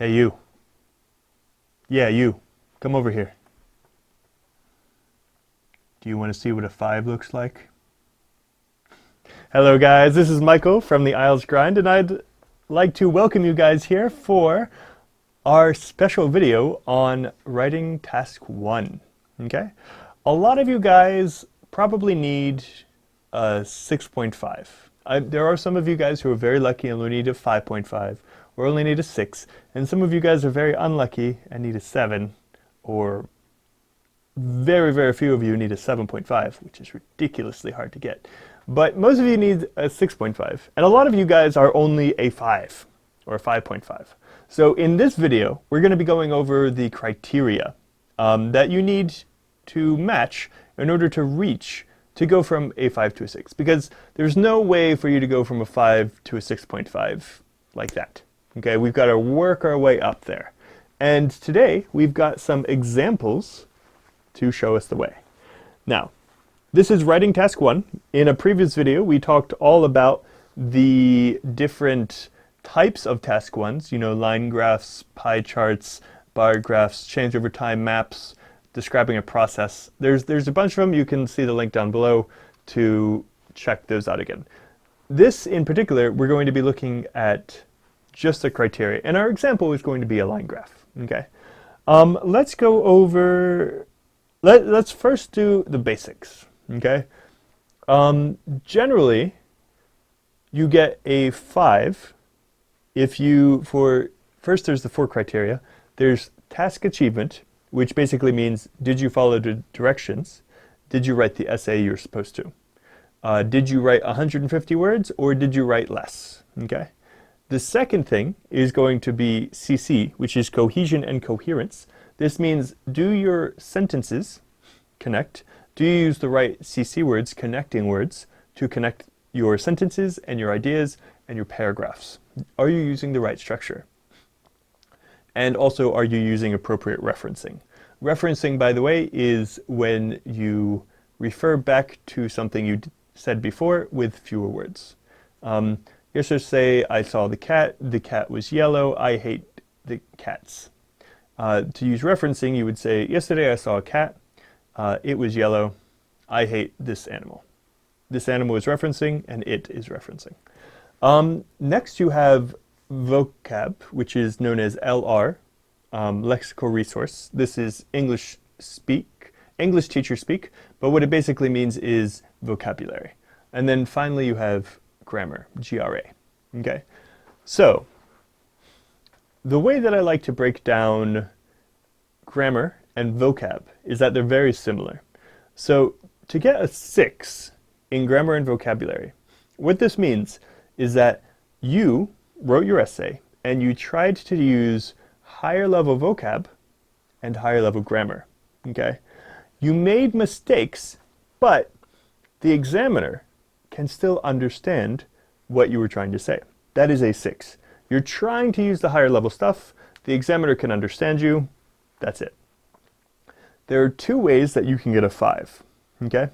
Hey, you. Yeah, you. Come over here. Do you want to see what a 5 looks like? Hello, guys. This is Michael from the IELTS Grind, and I'd like to welcome you guys here for our special video on writing task 1. Okay? A lot of you guys probably need a 6.5. There are some of you guys who are very lucky and only need a 5.5, or only need a 6, and some of you guys are very unlucky and need a 7, or very, very few of you need a 7.5, which is ridiculously hard to get. But most of you need a 6.5, and a lot of you guys are only a 5, or a 5.5. So in this video, we're going to be going over the criteria that you need to match in order to go from a 5 to a 6, because there's no way for you to go from a 5 to a 6.5 like that. Okay, we've got to work our way up there. And today, we've got some examples to show us the way. Now, this is writing task 1. In a previous video, we talked all about the different types of task 1s, you know, line graphs, pie charts, bar graphs, change over time maps, describing a process. There's a bunch of them. You can see the link down below to check those out again. This in particular, we're going to be looking at just the criteria, and our example is going to be a line graph. Okay, let's go over. Let's first do the basics. Okay, generally, you get a 5 if you first there's the 4 criteria. There's task achievement, which basically means, did you follow the directions? Did you write the essay you're supposed to? Did you write 150 words, or did you write less? Okay. The second thing is going to be CC, which is cohesion and coherence. This means, do your sentences connect? Do you use the right CC words, connecting words, to connect your sentences and your ideas and your paragraphs? Are you using the right structure? And also, are you using appropriate referencing? Referencing, by the way, is when you refer back to something you said before with fewer words. You should say, I saw the cat was yellow, I hate the cats. To use referencing, you would say, yesterday I saw a cat, it was yellow, I hate this animal. This animal is referencing, and it is referencing. Next you have vocab, which is known as LR, lexical resource. This is English teacher speak, but what it basically means is vocabulary. And then finally you have grammar, GRA. Okay, so the way that I like to break down grammar and vocab is that they're very similar. So to get a 6 in grammar and vocabulary, what this means is that you wrote your essay and you tried to use higher level vocab and higher level grammar. Okay, you made mistakes, but the examiner can still understand what you were trying to say. That is a 6. You're trying to use the higher level stuff. The examiner can understand you. That's it. There are 2 ways that you can get a 5. Okay?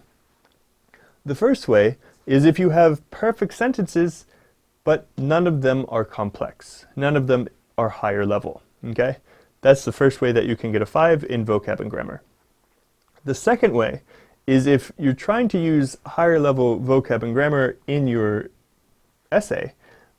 The first way is if you have perfect sentences, but none of them are complex. None of them are higher level. Okay? That's the first way that you can get a 5 in vocab and grammar. The second way is if you're trying to use higher level vocab and grammar in your essay,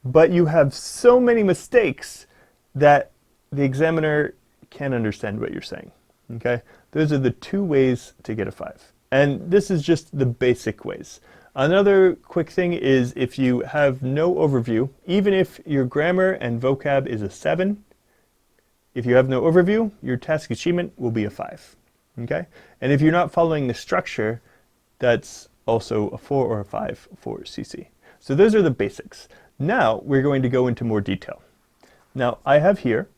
but you have so many mistakes that the examiner can't understand what you're saying. Okay? Those are the 2 ways to get a 5. And this is just the basic ways. Another quick thing is if you have no overview, even if your grammar and vocab is a 7, if you have no overview, your task achievement will be a 5. Okay? And if you're not following the structure, that's also a 4 or a 5 for CC. So those are the basics. Now we're going to go into more detail. Now I have here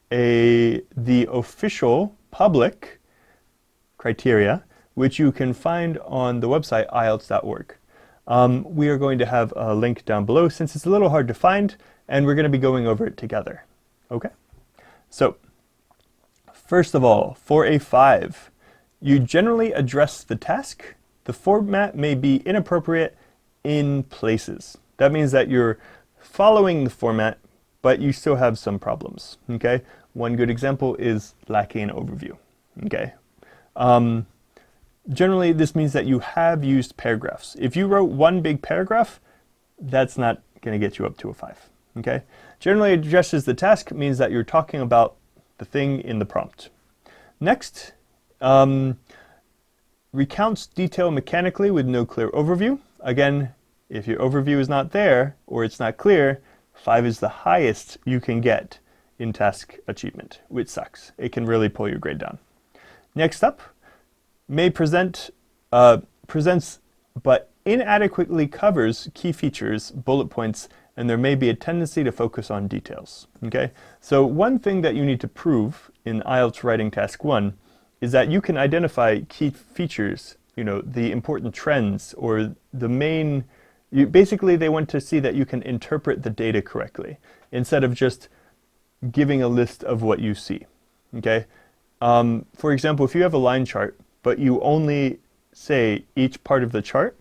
the official public criteria, which you can find on the website IELTS.org. We are going to have a link down below since it's a little hard to find, and we're going to be going over it together. Okay? So first of all, for a 5, you generally address the task. The format may be inappropriate in places. That means that you're following the format, but you still have some problems, okay? One good example is lacking an overview, okay? Generally, this means that you have used paragraphs. If you wrote one big paragraph, that's not going to get you up to a 5, okay? Generally, addresses the task means that you're talking about the thing in the prompt. Next, recounts detail mechanically with no clear overview. Again, if your overview is not there or it's not clear, 5 is the highest you can get in task achievement, which sucks. It can really pull your grade down. Next up, may presents but inadequately covers key features, bullet points, and there may be a tendency to focus on details, okay? So one thing that you need to prove in IELTS Writing Task 1 is that you can identify key features, you know, the important trends or the main, basically they want to see that you can interpret the data correctly instead of just giving a list of what you see, okay? For example, if you have a line chart, but you only say each part of the chart,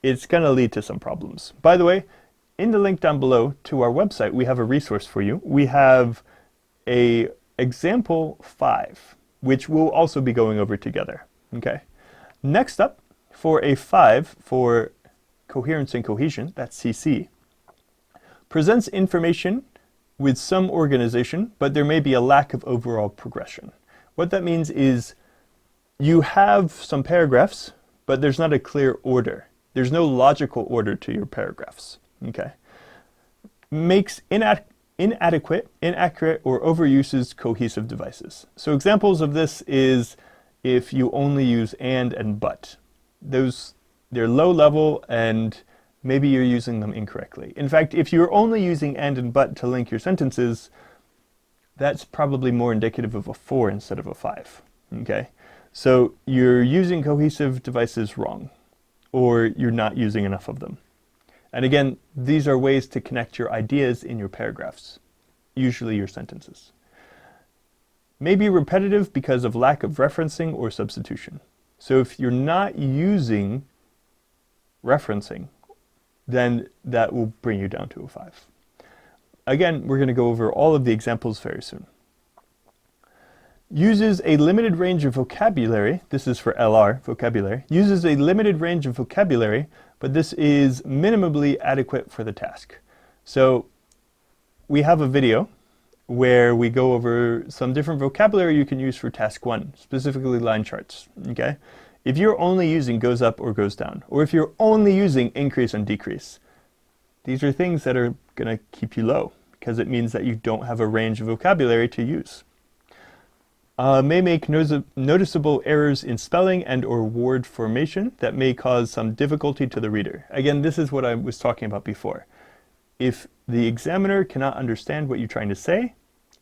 it's going to lead to some problems. By the way, in the link down below to our website, we have a resource for you. We have a example 5, which we'll also be going over together, okay? Next up, for a 5 for coherence and cohesion, that's CC, presents information with some organization, but there may be a lack of overall progression. What that means is you have some paragraphs, but there's not a clear order. There's no logical order to your paragraphs, okay? Makes inadequate, inaccurate, or overuses cohesive devices. So examples of this is if you only use and but. They're low level and maybe you're using them incorrectly. In fact, if you're only using and but to link your sentences, that's probably more indicative of a 4 instead of a 5, okay? So you're using cohesive devices wrong, or you're not using enough of them. And again, these are ways to connect your ideas in your paragraphs, usually your sentences. May be repetitive because of lack of referencing or substitution. So if you're not using referencing, then that will bring you down to a 5. Again, we're going to go over all of the examples very soon. Uses a limited range of vocabulary, this is for LR, vocabulary, uses a limited range of vocabulary, but this is minimally adequate for the task. So we have a video where we go over some different vocabulary you can use for task 1, specifically line charts, okay? If you're only using goes up or goes down, or if you're only using increase and decrease, these are things that are going to keep you low because it means that you don't have a range of vocabulary to use. May make noticeable errors in spelling and or word formation that may cause some difficulty to the reader. Again, this is what I was talking about before. If the examiner cannot understand what you're trying to say,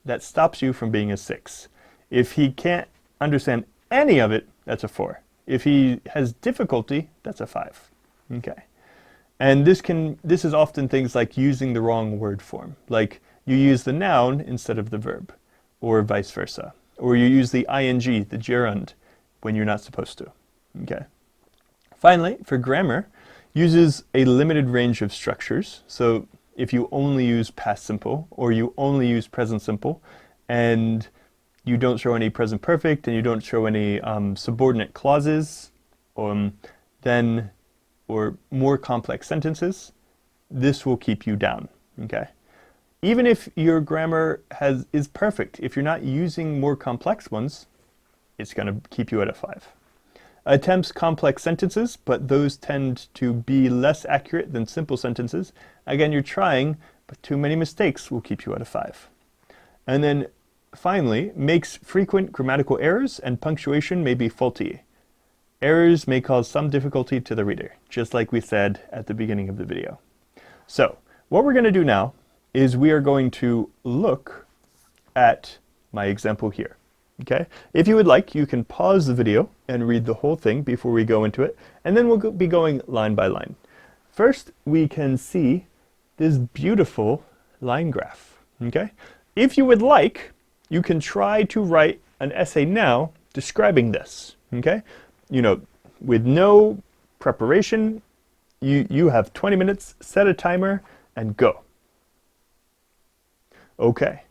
that stops you from being a 6. If he can't understand any of it, that's a 4. If he has difficulty, that's a 5. Okay. And this is often things like using the wrong word form. Like you use the noun instead of the verb, or vice versa. Or you use the ing, the gerund, when you're not supposed to. Okay. Finally, for grammar, uses a limited range of structures. So if you only use past simple, or you only use present simple, and you don't show any present perfect, and you don't show any subordinate clauses, then, or more complex sentences, this will keep you down, okay? Even if your grammar is perfect, if you're not using more complex ones, it's going to keep you at a 5. Attempts complex sentences, but those tend to be less accurate than simple sentences. Again, you're trying, but too many mistakes will keep you at a 5. And then finally, makes frequent grammatical errors and punctuation may be faulty. Errors may cause some difficulty to the reader, just like we said at the beginning of the video. So, what we're going to do now is we are going to look at my example here. Okay? If you would like, you can pause the video and read the whole thing before we go into it, and then we'll be going line by line. First, we can see this beautiful line graph. Okay? If you would like, you can try to write an essay now describing this. Okay? You know, with no preparation, you have 20 minutes, set a timer, and go. Okay.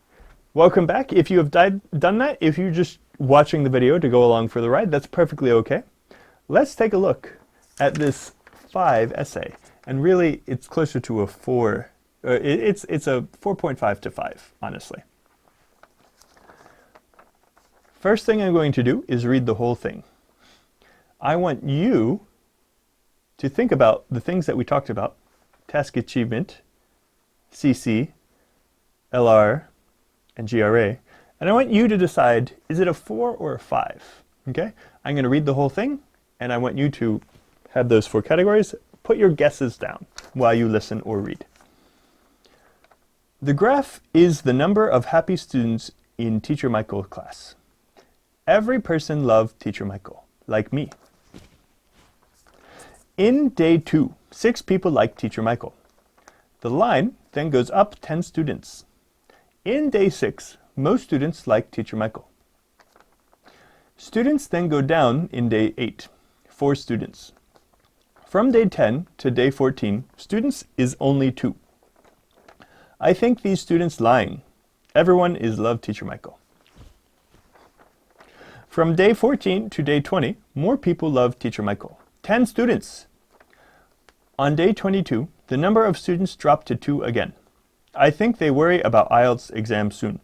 Welcome back. If you have done that, if you're just watching the video to go along for the ride, that's perfectly okay. Let's take a look at this 5 essay. And really, it's closer to a 4. It's a 4.5 to 5, honestly. First thing I'm going to do is read the whole thing. I want you to think about the things that we talked about: task achievement, CC, LR, and GRA. And I want you to decide, is it a 4 or a 5? Okay? I'm going to read the whole thing, and I want you to have those 4 categories. Put your guesses down while you listen or read. The graph is the number of happy students in Teacher Michael's class. Every person loved Teacher Michael, like me. In day 2, 6 people liked Teacher Michael. The line then goes up 10 students. In day 6, most students liked Teacher Michael. Students then go down in day 8, 4 students. From day 10 to day 14, students is only 2. I think these students lying. Everyone is loved Teacher Michael. From day 14 to day 20, more people love Teacher Michael. 10 students. On day 22, the number of students dropped to 2 again. I think they worry about IELTS exam soon.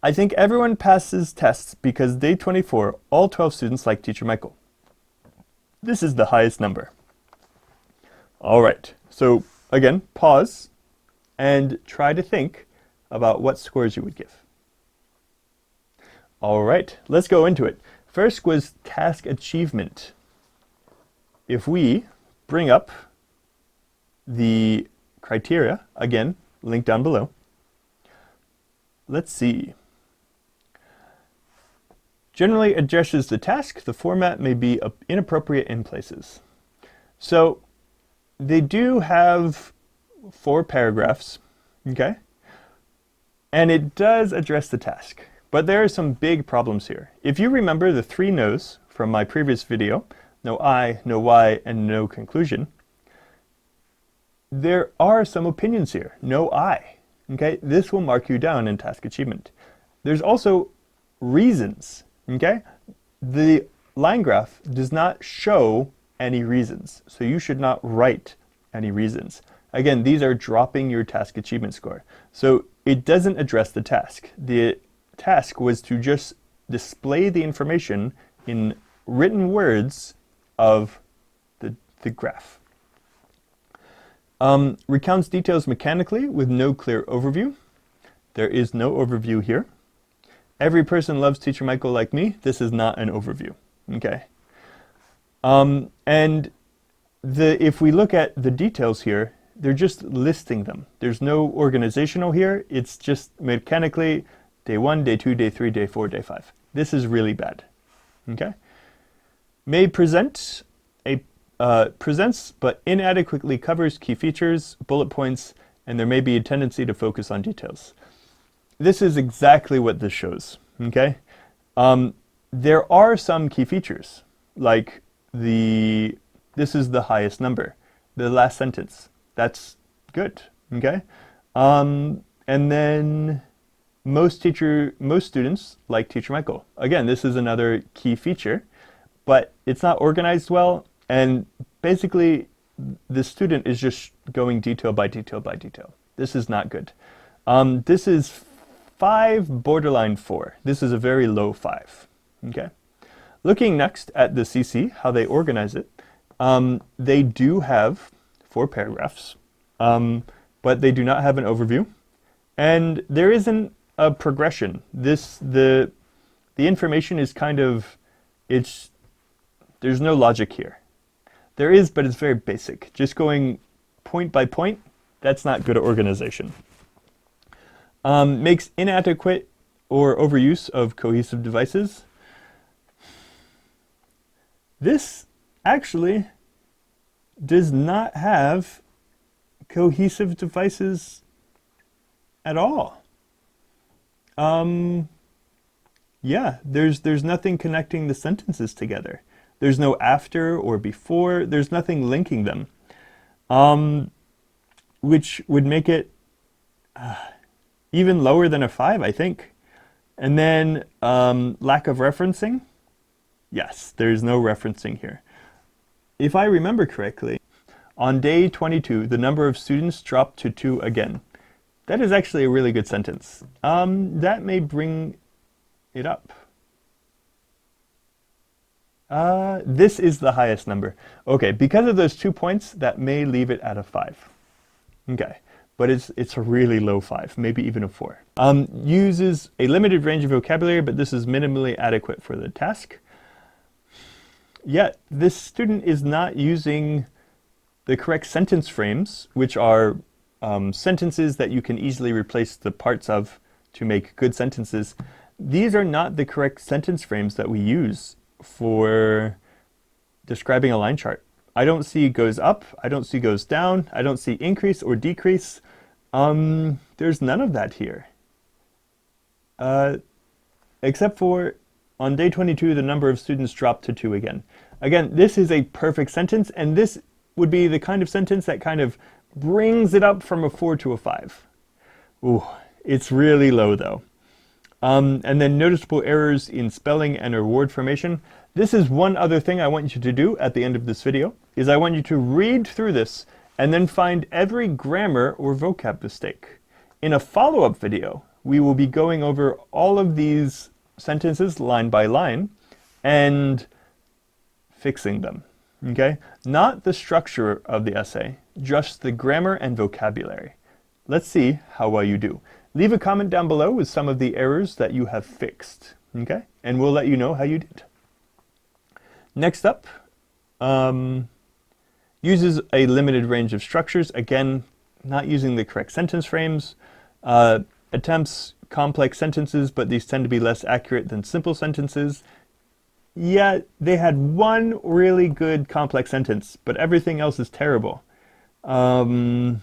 I think everyone passes tests because day 24, all 12 students like Teacher Michael. This is the highest number. All right, so again, pause and try to think about what scores you would give. All right, let's go into it. First was task achievement. If we bring up the criteria, again, link down below. Let's see. Generally addresses the task. The format may be inappropriate in places. So they do have 4 paragraphs, okay? And it does address the task. But there are some big problems here. If you remember the 3 no's from my previous video, no I, no why, and no conclusion, there are some opinions here. No I. Okay? This will mark you down in task achievement. There's also reasons. Okay? The line graph does not show any reasons, so you should not write any reasons. Again, these are dropping your task achievement score. So it doesn't address the task. The task was to just display the information in written words of the graph. Recounts details mechanically with no clear overview. There is no overview here. Every person loves Teacher Michael like me. This is not an overview. Okay. And if we look at the details here, they're just listing them. There's no organizational here. It's just mechanically day 1, day 2, day 3, day 4, day 5. This is really bad. Okay. May present presents but inadequately covers key features, bullet points, and there may be a tendency to focus on details. This is exactly what this shows. Okay. There are some key features, like this is the highest number, the last sentence. That's good. Okay. And then most students like Teacher Michael. Again, this is another key feature, but it's not organized well, and basically the student is just going detail by detail by detail. This is not good. This is 5, borderline 4. This is a very low 5. Okay. Looking next at the CC, how they organize it, they do have 4 paragraphs, but they do not have an overview, and there isn't a progression. The information is kind of, there's no logic here. There is, but it's very basic. Just going point by point, that's not good organization. Makes inadequate or overuse of cohesive devices. This actually does not have cohesive devices at all. Yeah, there's nothing connecting the sentences together. There's no after or before. There's nothing linking them, which would make it even lower than a 5, I think. And then lack of referencing. Yes, there's no referencing here. If I remember correctly, on day 22, the number of students dropped to 2 again. That is actually a really good sentence. That may bring it up. This is the highest number. Okay, because of those 2 points, that may leave it at a 5. Okay, but it's a really low 5, maybe even a 4. Uses a limited range of vocabulary, but this is minimally adequate for the task. Yet, this student is not using the correct sentence frames, which are sentences that you can easily replace the parts of to make good sentences. These are not the correct sentence frames that we use for describing a line chart. I don't see goes up, I don't see goes down, I don't see increase or decrease. There's none of that here. Except for on day 22, the number of students dropped to 2 again. Again, this is a perfect sentence, and this would be the kind of sentence that kind of brings it up from a 4 to a 5. Ooh, it's really low though. And then noticeable errors in spelling and word formation. This is one other thing I want you to do at the end of this video, is I want you to read through this and then find every grammar or vocab mistake. In a follow-up video, we will be going over all of these sentences line by line and fixing them, okay? Not the structure of the essay, just the grammar and vocabulary. Let's see how well you do. Leave a comment down below with some of the errors that you have fixed, okay? And we'll let you know how you did. Next up, uses a limited range of structures. Again, not using the correct sentence frames. Attempts complex sentences, but these tend to be less accurate than simple sentences. Yeah, they had one really good complex sentence, but everything else is terrible. And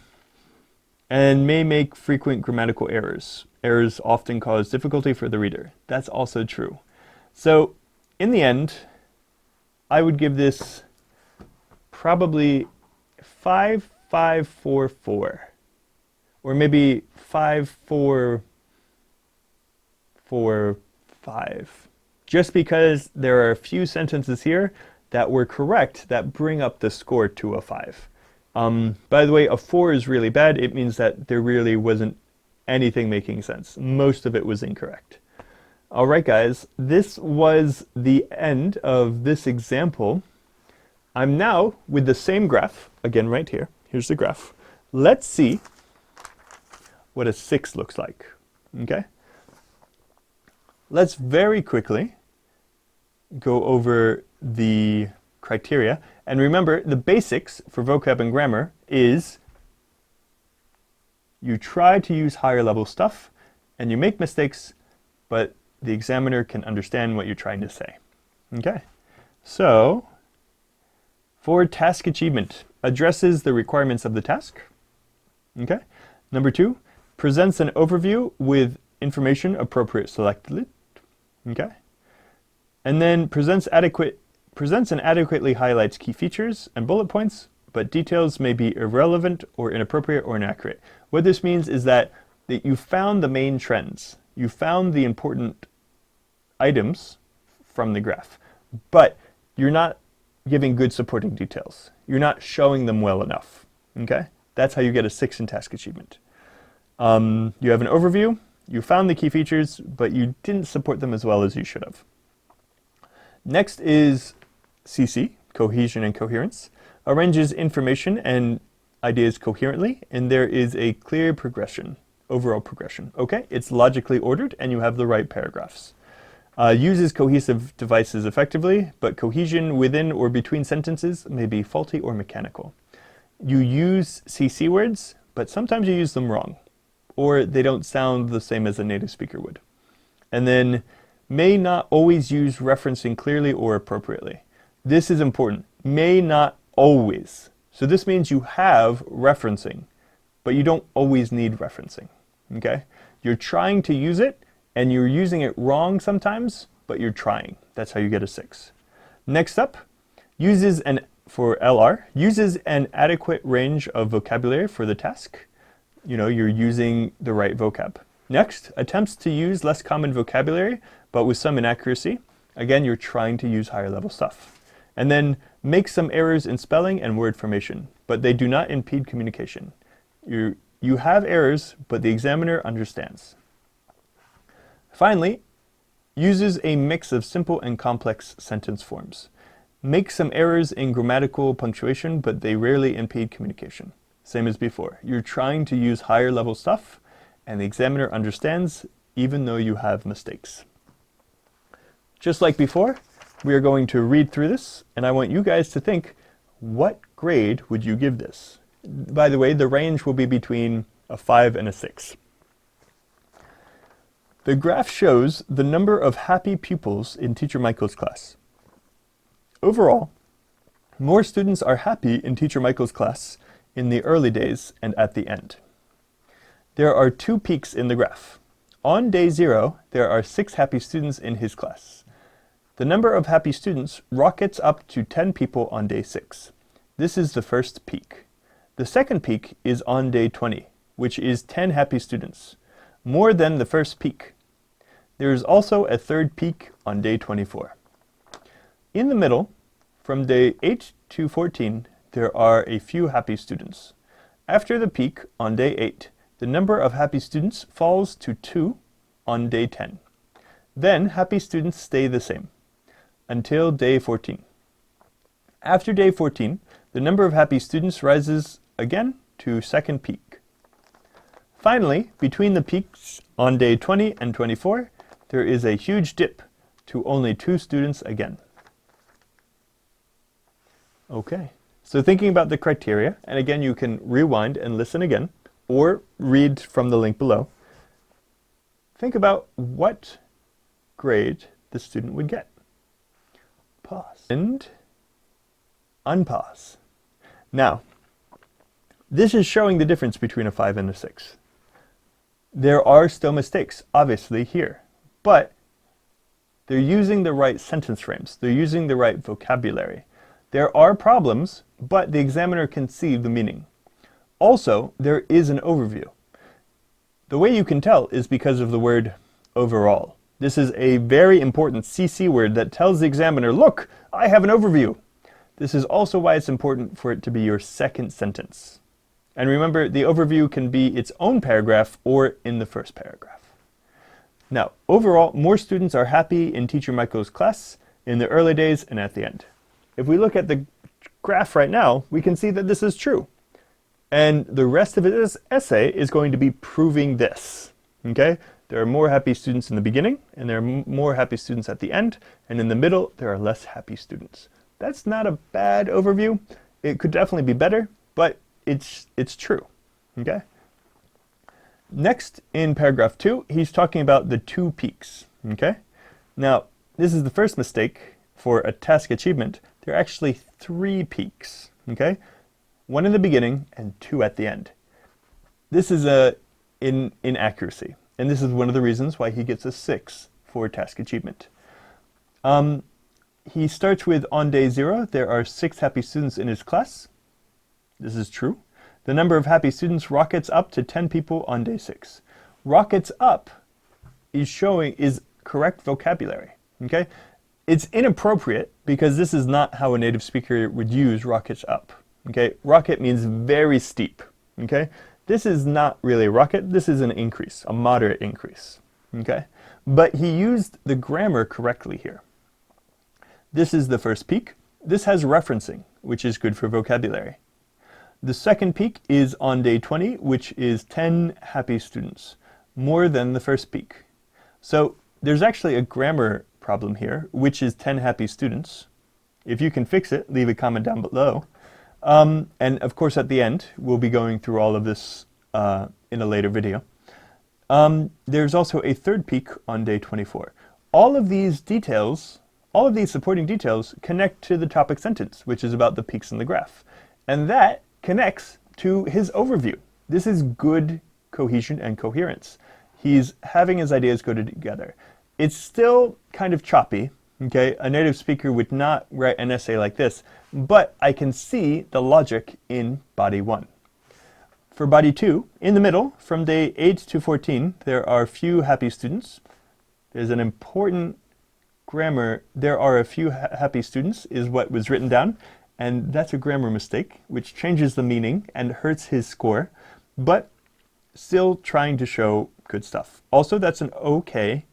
may make frequent grammatical errors. Errors often cause difficulty for the reader. That's also true. So, in the end, I would give this probably 5, 5, 4, 4. Or maybe 5, 4, 4, 5. Just because there are a few sentences here that were correct that bring up the score to a 5. By the way, a 4 is really bad. It means that there really wasn't anything making sense. Most of it was incorrect. All right, guys, this was the end of this example. I'm now with the same graph, again right here. Here's the graph. Let's see what a 6 looks like, okay? Let's very quickly go over the criteria. And remember, the basics for vocab and grammar is you try to use higher level stuff and you make mistakes, but the examiner can understand what you're trying to say. Okay, so for task achievement, addresses the requirements of the task. Okay, number 2, presents an overview with information appropriate selected. Okay, and then presents and adequately highlights key features and bullet points, but details may be irrelevant or inappropriate or inaccurate. What this means is that you found the main trends. You found the important items from the graph, but you're not giving good supporting details. You're not showing them well enough, okay? That's how you get a 6 in task achievement. You have an overview, you found the key features, but you didn't support them as well as you should have. Next is CC, cohesion and coherence. Arranges information and ideas coherently, and there is a clear progression, overall progression. Okay, it's logically ordered and you have the right paragraphs. Uses cohesive devices effectively, but cohesion within or between sentences may be faulty or mechanical. You use CC words, but sometimes you use them wrong, or they don't sound the same as a native speaker would. And then may not always use referencing clearly or appropriately. This is important. May not always. So this means you have referencing, but you don't always need referencing. Okay? You're trying to use it, and you're using it wrong sometimes, but you're trying. That's how you get a 6. Next up, for LR, uses an adequate range of vocabulary for the task. You know, you're using the right vocab. Next, attempts to use less common vocabulary, but with some inaccuracy. Again, you're trying to use higher level stuff. And then make some errors in spelling and word formation, but they do not impede communication. You have errors, but the examiner understands. Finally, uses a mix of simple and complex sentence forms. Make some errors in grammatical punctuation, but they rarely impede communication. Same as before. You're trying to use higher level stuff, and the examiner understands even though you have mistakes. Just like before, we are going to read through this, and I want you guys to think, what grade would you give this? By the way, the range will be between a 5 and a 6. The graph shows the number of happy pupils in Teacher Michael's class. Overall, more students are happy in Teacher Michael's class in the early days and at the end. There are 2 peaks in the graph. On day 0, there are 6 happy students in his class. The number of happy students rockets up to 10 people on day 6. This is the first peak. The second peak is on day 20, which is 10 happy students, more than the first peak. There is also a third peak on day 24. In the middle, from day 8 to 14, there are a few happy students. After the peak on day 8, the number of happy students falls to 2 on day 10. Then happy students stay the same until day 14. After day 14, the number of happy students rises again to second peak. Finally, between the peaks on day 20 and 24, there is a huge dip to only 2 students again. Okay, so thinking about the criteria, and again you can rewind and listen again, or read from the link below. Think about what grade the student would get. Pause. And unpause. Now, this is showing the difference between a 5 and a 6. There are still mistakes, obviously, here, but they're using the right sentence frames. They're using the right vocabulary. There are problems, but the examiner can see the meaning. Also, there is an overview. The way you can tell is because of the word overall. This is a very important CC word that tells the examiner, look, I have an overview. This is also why it's important for it to be your second sentence. And remember, the overview can be its own paragraph or in the first paragraph. Now, overall, more students are happy in Teacher Michael's class in the early days and at the end. If we look at the graph right now, we can see that this is true. And the rest of this essay is going to be proving this. Okay? There are more happy students in the beginning, and there are more happy students at the end, and in the middle, there are less happy students. That's not a bad overview. It could definitely be better, but it's true. Okay? Next, in paragraph 2, he's talking about the 2 peaks. Okay? Now, this is the first mistake for a task achievement. There are actually 3 peaks. Okay? 1 in the beginning and 2 at the end. This is an inaccuracy, and this is one of the reasons why he gets a 6 for task achievement. He starts with on day 0, there are 6 happy students in his class. This is true. The number of happy students rockets up to 10 people on day 6. Rockets up is correct vocabulary. Okay? It's inappropriate because this is not how a native speaker would use rockets up. Okay? Rocket means very steep. Okay? This is not really a rocket. This is an increase, a moderate increase. Okay? But he used the grammar correctly here. This is the first peak. This has referencing, which is good for vocabulary. The second peak is on day 20, which is 10 happy students, more than the first peak. So there's actually a grammar problem here, which is 10 happy students. If you can fix it, leave a comment down below. And of course, at the end, we'll be going through all of this in a later video. There's also a third peak on day 24. All of these details, all of these supporting details connect to the topic sentence, which is about the peaks in the graph. And that connects to his overview. This is good cohesion and coherence. He's having his ideas go together. It's still kind of choppy. Okay, a native speaker would not write an essay like this, but I can see the logic in body 1. For body 2, in the middle, from day 8 to 14, there are few happy students. There's an important grammar, there are a few happy students, is what was written down, and that's a grammar mistake, which changes the meaning and hurts his score, but still trying to show good stuff. Also, that's an okay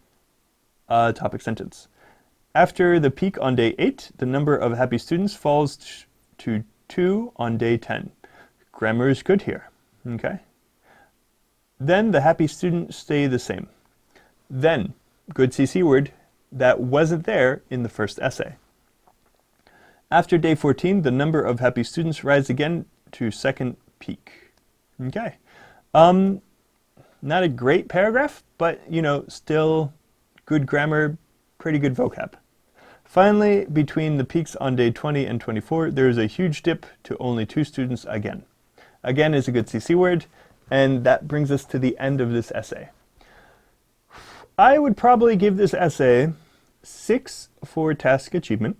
topic sentence. After the peak on day 8, the number of happy students falls to 2 on day 10. Grammar is good here, okay? Then the happy students stay the same. Then, good CC word that wasn't there in the first essay. After day 14, the number of happy students rise again to second peak. Okay. Not a great paragraph, but, you know, still good grammar, pretty good vocab. Finally, between the peaks on day 20 and 24, there is a huge dip to only 2 students again. Again is a good CC word, and that brings us to the end of this essay. I would probably give this essay 6 for task achievement,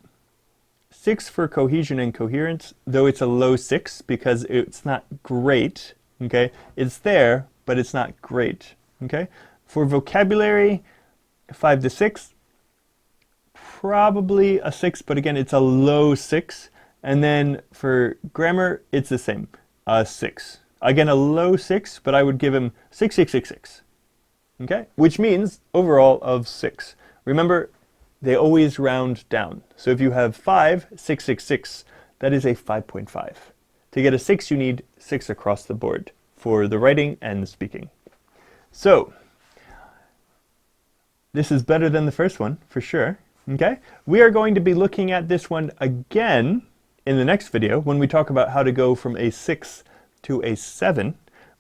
6 for cohesion and coherence, though it's a low 6 because it's not great, okay? It's there, but it's not great, okay? For vocabulary, 5 to 6, probably a 6, but again, it's a low 6. And then for grammar, it's the same, a 6. Again, a low 6, but I would give him 6, 6, 6, 6. Okay, which means overall of 6. Remember, they always round down. So if you have 5, 6, 6, 6, that is a 5.5. To get a 6, you need 6 across the board for the writing and the speaking. So, this is better than the first one, for sure. Okay, we are going to be looking at this one again in the next video when we talk about how to go from a 6 to a 7.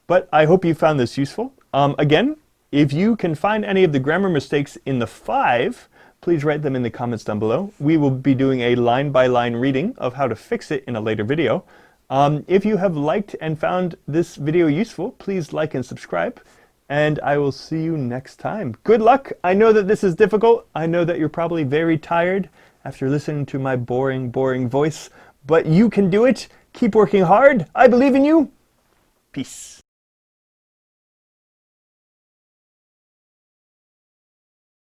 But I hope you found this useful. Again, if you can find any of the grammar mistakes in the 5, please write them in the comments down below. We will be doing a line-by-line reading of how to fix it in a later video. If you have liked and found this video useful, please like and subscribe, and I will see you next time. Good luck! I know that this is difficult. I know that you're probably very tired after listening to my boring, boring voice, but you can do it. Keep working hard. I believe in you. Peace.